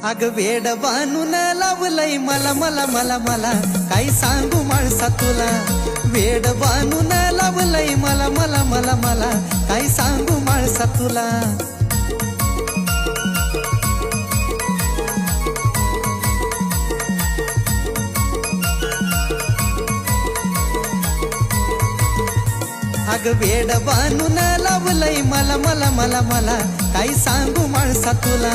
अग वेड बांधून लावलंय मला मला मला मला काही सांगू माणसा तुला. वेड बांधून लावलंय मला मला मला मला काही सांगू माणसा तुला. अग वेड बांधून लावलंय मला मला मला मला काही सांगू माणसा तुला.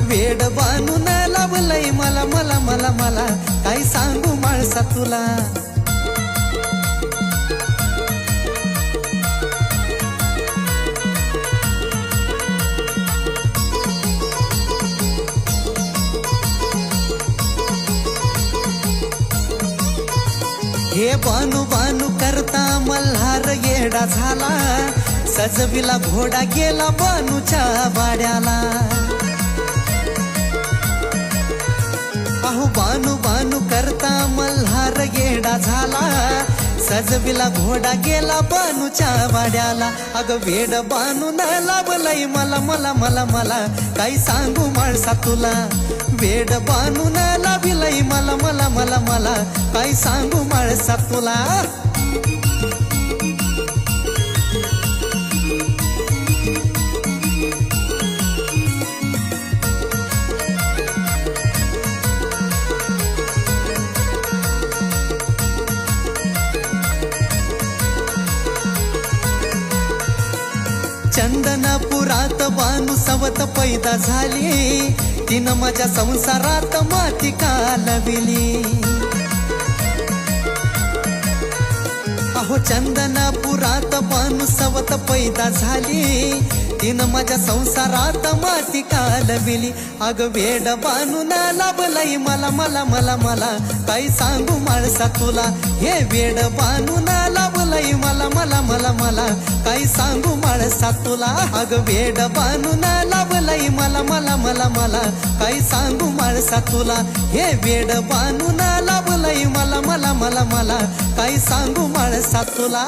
वेड बांधून लावलंय मला मला मला मला काही सांगू माणसा तुला. हे बानू बानू करता मल्हार येडा झाला. सजविला घोडा गेला बानूच्या वाड्याला. अहो बानू बानू करता मल्हार येडा झाला. सजविला घोडा गेला बानूच्या वाड्याला. अग वेड बानून लावलंय मला मला मला मला काही सांगू माणसा तुला. वेड बांधून लाविलंय मला मला मला मला काही सांगू माणसा तुला. चंदनापुरात बानू सवत पैदा झाली. तिनं माझ्या संसारात माती कालविली. अहो चंदनापुरात बानू सवत पैदा झाली. तिनं माझ्या संसारात माती कालविली. अग वेड बांधून लावलंय मला मला मला मला काही सांगू माणसा तुला. हे वेड बांधून लावलंय मला मला मला मला काही सांगू माणसा तुला. अग वेड बांधून लावलंय मला मला मला मला काही सांगू माणसा तुला. हे वेड बांधून लावलंय मला मला मला मला काही सांगू माणसा तुला.